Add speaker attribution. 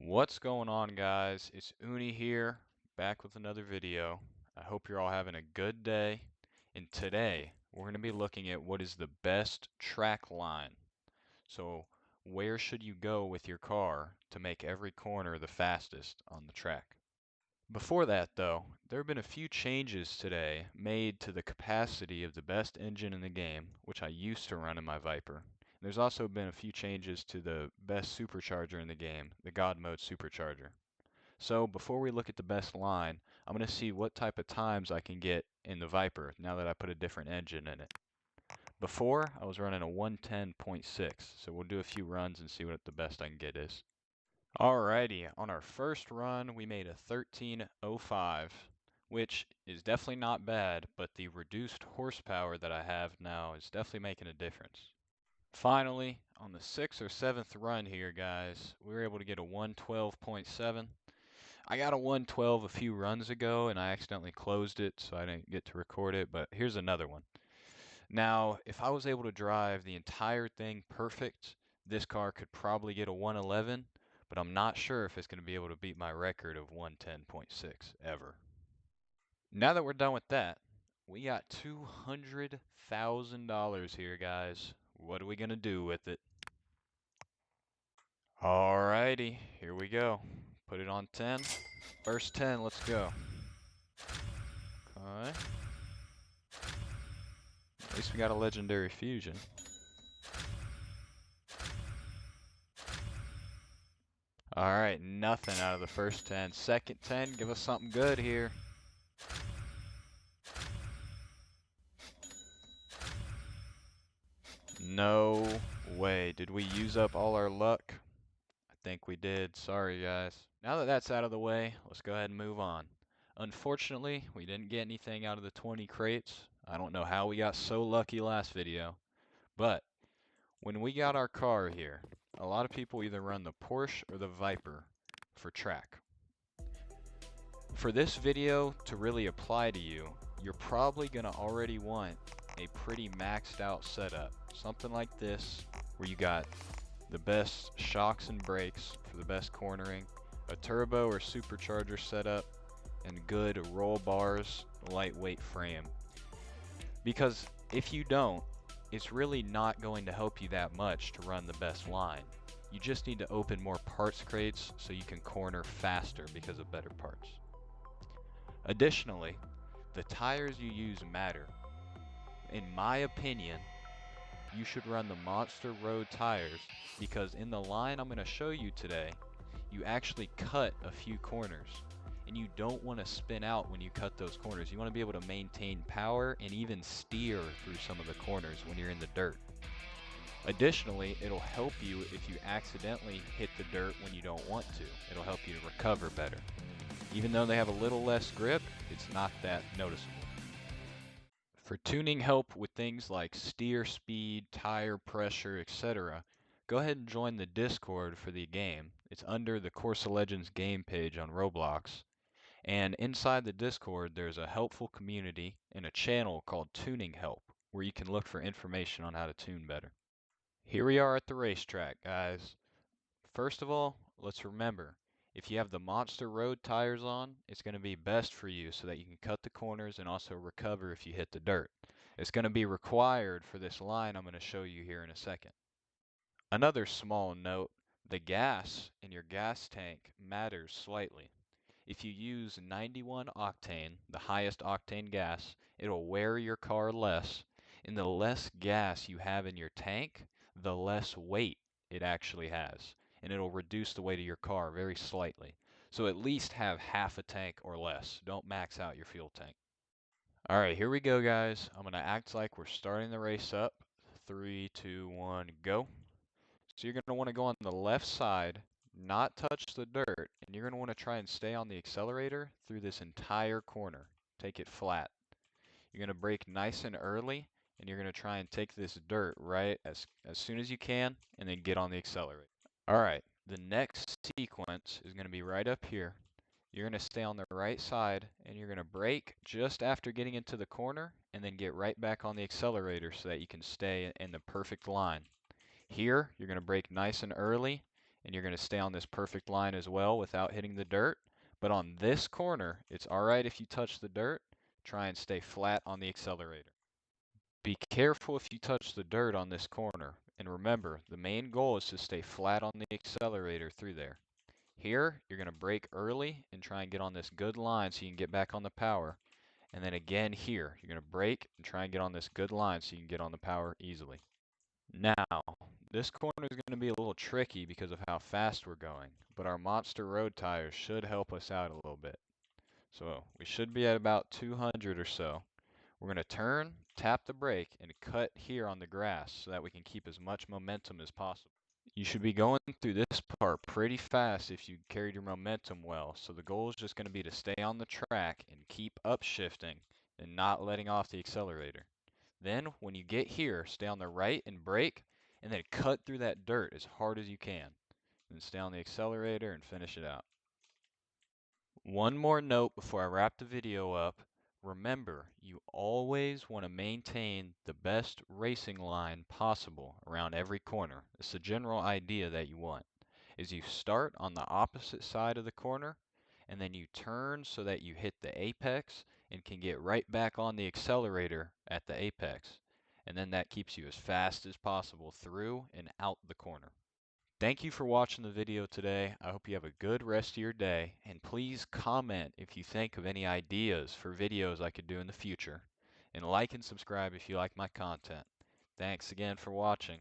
Speaker 1: What's going on, guys? It's Uni here, back with another video. I hope you're all having a good day. And today, we're going to be looking at what is the best track line. So, where should you go with your car to make every corner the fastest on the track? Before that, though, there have been a few changes today made to the capacity of the best engine in the game, which I used to run in my Viper. There's also been a few changes to the best supercharger in the game, the God Mode supercharger. So before we look at the best line, I'm going to see what type of times I can get in the Viper now that I put a different engine in it. Before, I was running a 110.6, so we'll do a few runs and see what the best I can get is. Alrighty, on our first run, we made a 13.05, which is definitely not bad, but the reduced horsepower that I have now is definitely making a difference. Finally, on the 6th or 7th run here, guys, we were able to get a 112.7. I got a 112 a few runs ago, and I accidentally closed it, so I didn't get to record it, but here's another one. Now, if I was able to drive the entire thing perfect, this car could probably get a 111, but I'm not sure if it's going to be able to beat my record of 110.6 ever. Now that we're done with that, we got $200,000 here, guys. What are we going to do with it? Alrighty, here we go. Put it on 10. First 10, let's go. Okay. At least we got a legendary fusion. Alright, nothing out of the first 10. Second 10, give us something good here. No way. Did we use up all our luck? I think we did. Sorry, guys. Now that that's out of the way, let's go ahead and move on. Unfortunately, we didn't get anything out of the 20 crates. I don't know how we got so lucky last video, but when we got our car here, a lot of people either run the Porsche or the Viper for track. For this video to really apply to you, you're probably going to already want a pretty maxed out setup. Something like this, where you got the best shocks and brakes for the best cornering, a turbo or supercharger setup, and good roll bars, lightweight frame. Because if you don't, it's really not going to help you that much to run the best line. You just need to open more parts crates so you can corner faster because of better parts. Additionally, the tires you use matter. In my opinion, you should run the Monster Road tires because in the line I'm going to show you today, you actually cut a few corners. And you don't want to spin out when you cut those corners. You want to be able to maintain power and even steer through some of the corners when you're in the dirt. Additionally, it'll help you if you accidentally hit the dirt when you don't want to. It'll help you to recover better. Even though they have a little less grip, it's not that noticeable. For tuning help with things like steer speed, tire pressure, etc., go ahead and join the Discord for the game. It's under the Corsa Legends game page on Roblox. And inside the Discord, there's a helpful community and a channel called Tuning Help, where you can look for information on how to tune better. Here we are at the racetrack, guys. First of all, let's remember, if you have the Monster Road tires on, it's going to be best for you so that you can cut the corners and also recover if you hit the dirt. It's going to be required for this line I'm going to show you here in a second. Another small note, the gas in your gas tank matters slightly. If you use 91 octane, the highest octane gas, it'll wear your car less, and the less gas you have in your tank, the less weight it actually has, and it'll reduce the weight of your car very slightly. So at least have half a tank or less. Don't max out your fuel tank. Alright, here we go, guys. I'm going to act like we're starting the race up. 3, 2, 1, go. So you're going to want to go on the left side, not touch the dirt, and you're going to want to try and stay on the accelerator through this entire corner. Take it flat. You're going to brake nice and early, and you're going to try and take this dirt right as soon as you can, and then get on the accelerator. Alright, the next sequence is going to be right up here. You're going to stay on the right side, and you're going to brake just after getting into the corner, and then get right back on the accelerator so that you can stay in the perfect line. Here, you're going to brake nice and early, and you're going to stay on this perfect line as well without hitting the dirt. But on this corner, it's all right if you touch the dirt. Try and stay flat on the accelerator. Be careful if you touch the dirt on this corner. And remember, the main goal is to stay flat on the accelerator through there. Here, you're going to brake early and try and get on this good line so you can get back on the power. And then again here, you're going to brake and try and get on this good line so you can get on the power easily. Now, this corner is going to be a little tricky because of how fast we're going, but our Monster Road tires should help us out a little bit. So we should be at about 200 or so. We're going to turn, tap the brake, and cut here on the grass so that we can keep as much momentum as possible. You should be going through this part pretty fast if you carried your momentum well, so the goal is just going to be to stay on the track and keep upshifting and not letting off the accelerator. Then, when you get here, stay on the right and brake, and then cut through that dirt as hard as you can. Then stay on the accelerator and finish it out. One more note before I wrap the video up. Remember, you always want to maintain the best racing line possible around every corner. It's the general idea that you want. Is you start on the opposite side of the corner, and then you turn so that you hit the apex and can get right back on the accelerator at the apex. And then that keeps you as fast as possible through and out the corner. Thank you for watching the video today. I hope you have a good rest of your day, and please comment if you think of any ideas for videos I could do in the future. And like and subscribe if you like my content. Thanks again for watching.